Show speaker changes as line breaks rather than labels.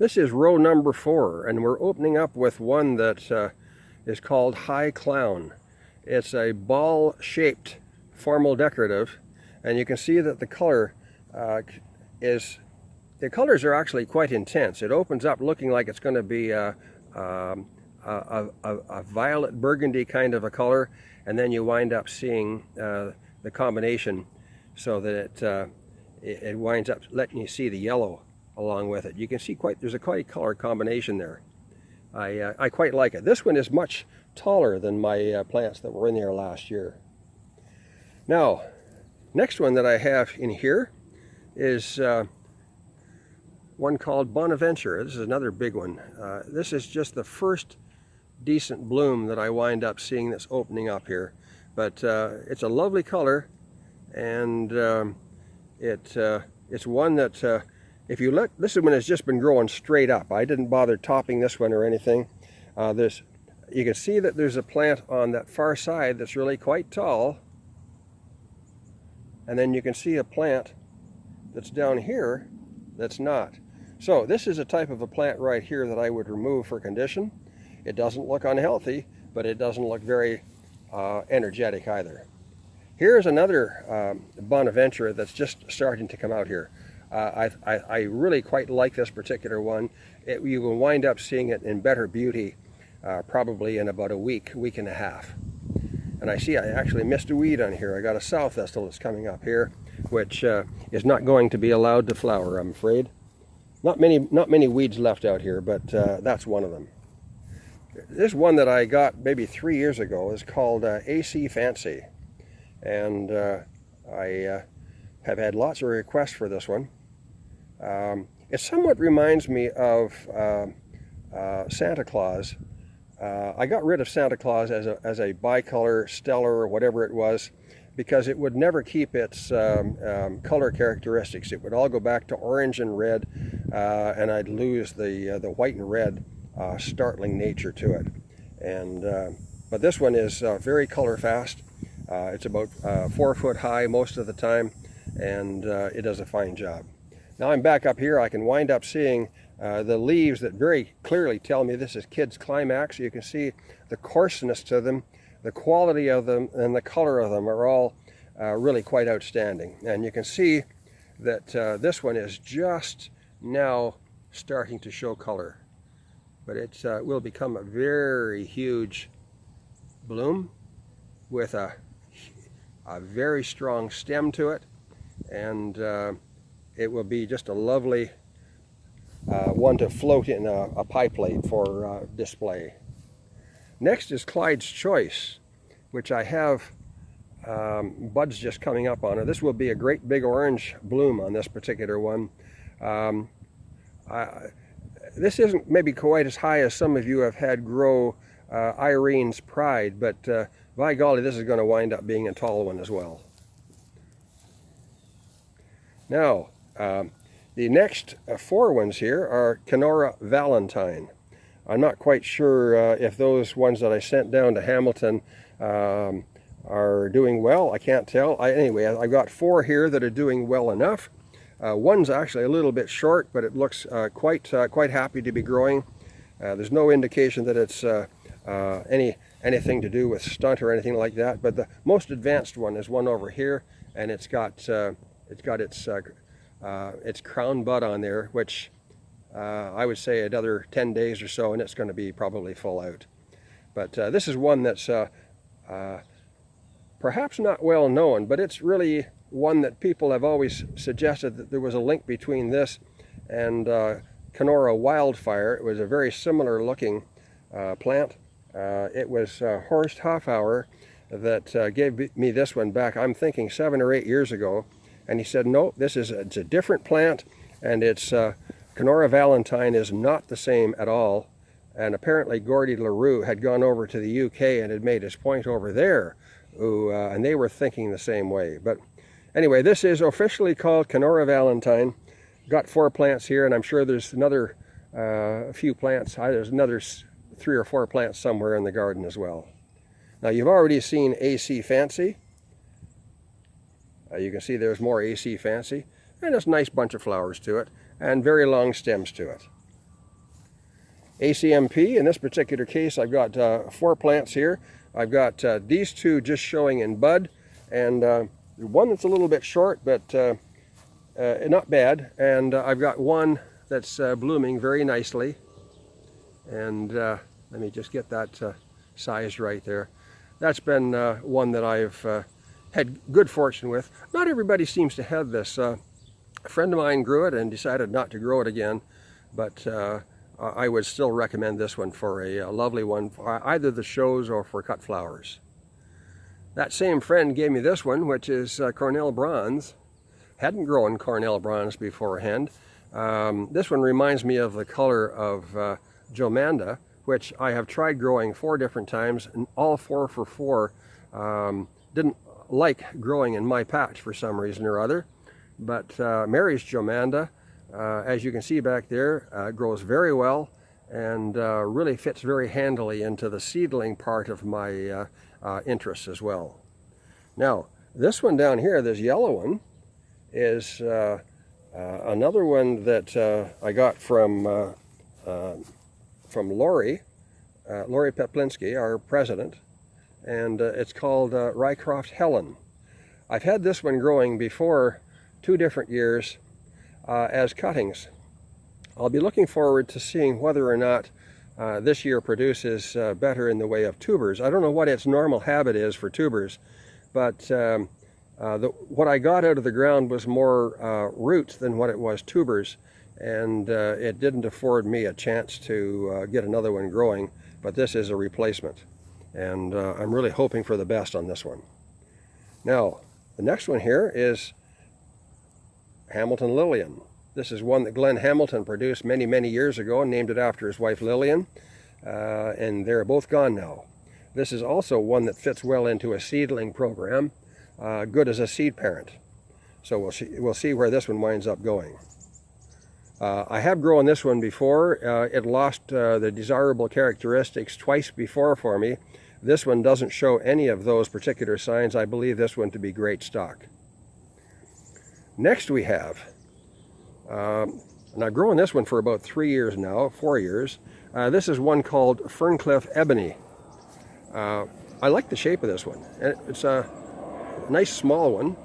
This is row number 4, and we're opening up with one that is called High Clown. It's a ball-shaped formal decorative, and you can see that the color the colors are actually quite intense. It opens up looking like it's going to be a violet burgundy kind of a color, and then you wind up seeing the combination so that it winds up letting you see the yellow along with it. You can see there's a quite color combination there. I quite like it. This one is much taller than my plants that were in there last year. Now, next one that I have in here is one called Bonaventure. This is another big one. This is just the first decent bloom that I wind up seeing that's opening up here. But it's a lovely color, and it's one that if you look, this one has just been growing straight up. I didn't bother topping this one or anything. You can see that there's a plant on that far side that's really quite tall, and then you can see a plant that's down here that's not. So this is a type of a plant right here that I would remove for condition. It doesn't look unhealthy, but it doesn't look very energetic either. Here's another Bonaventure that's just starting to come out here. I really quite like this particular one. You will wind up seeing it in better beauty probably in about a week and a half. And I see I actually missed a weed on here. I got a south thistle that's coming up here, which is not going to be allowed to flower, I'm afraid. Not many weeds left out here, but that's one of them. This one that I got maybe 3 years ago is called AC Fancy, and I have had lots of requests for this one. It somewhat reminds me of Santa Claus. I got rid of Santa Claus as a bicolor, stellar, or whatever it was, because it would never keep its color characteristics. It would all go back to orange and red, and I'd lose the white and red startling nature to it. And but this one is very color fast. It's about 4 foot high most of the time, and it does a fine job. Now I'm back up here. I can wind up seeing the leaves that very clearly tell me this is Kid's Climax. You can see the coarseness to them, the quality of them, and the color of them are all really quite outstanding. And you can see that this one is just now starting to show color, but it will become a very huge bloom with a very strong stem to it, and it will be just a lovely one to float in a pie plate for display. Next is Clyde's Choice, which I have buds just coming up on it. This will be a great big orange bloom on this particular one. This isn't maybe quite as high as some of you have had grow Irene's Pride, but by golly, this is going to wind up being a tall one as well. Now, the next 4 ones here are Kenora Valentine. I'm not quite sure if those ones that I sent down to Hamilton are doing well. I can't tell. Anyway, I've got 4 here that are doing well enough. One's actually a little bit short, but it looks quite happy to be growing. There's no indication that it's anything to do with stunt or anything like that. But the most advanced one is one over here, and it's got its crown bud on there, which I would say another 10 days or so, and it's going to be probably full out. But this is one that's perhaps not well known, but it's really one that people have always suggested that there was a link between this and Kenora Wildfire. It was a very similar looking plant. It was Horst Hoffauer that gave me this one back, I'm thinking 7 or 8 years ago. And he said, no, it's a different plant, and it's Kenora Valentine is not the same at all. And apparently Gordy LaRue had gone over to the UK and had made his point over there, and they were thinking the same way. But anyway, this is officially called Kenora Valentine. Got 4 plants here, and I'm sure there's another few plants. There's another 3 or 4 plants somewhere in the garden as well. Now you've already seen AC Fancy. You can see there's more AC Fancy, and it's a nice bunch of flowers to it, and very long stems to it. ACMP. In this particular case, I've got 4 plants here. I've got these 2 just showing in bud, and one that's a little bit short, but not bad. And I've got one that's blooming very nicely. And let me just get that size right there. That's been one that I've had good fortune with. Not everybody seems to have this. A friend of mine grew it and decided not to grow it again, but I would still recommend this one for a lovely one, for either the shows or for cut flowers. That same friend gave me this one, which is Cornell Bronze. Hadn't grown Cornell Bronze beforehand. This one reminds me of the color of Jomanda, which I have tried growing 4 different times, and all 4 for 4 didn't like growing in my patch for some reason or other. But Mary's Jomanda, as you can see back there, grows very well and really fits very handily into the seedling part of my interests as well. Now, this one down here, this yellow one, is another one that I got from Lori Peplinski, our president, and it's called Rycroft Helen. I've had this one growing before 2 different years as cuttings. I'll be looking forward to seeing whether or not this year produces better in the way of tubers. I don't know what its normal habit is for tubers, but what I got out of the ground was more roots than what it was tubers, and it didn't afford me a chance to get another one growing, but this is a replacement, and I'm really hoping for the best on this one. Now, the next one here is Hamilton Lillian. This is one that Glenn Hamilton produced many, many years ago and named it after his wife Lillian, and they're both gone now. This is also one that fits well into a seedling program, good as a seed parent. So we'll see where this one winds up going. I have grown this one before. It lost the desirable characteristics twice before for me. This one doesn't show any of those particular signs. I believe this one to be great stock. Next we have, and I've grown this one for about 3 years now, 4 years. This is one called Ferncliff Ebony. I like the shape of this one. It's a nice small one.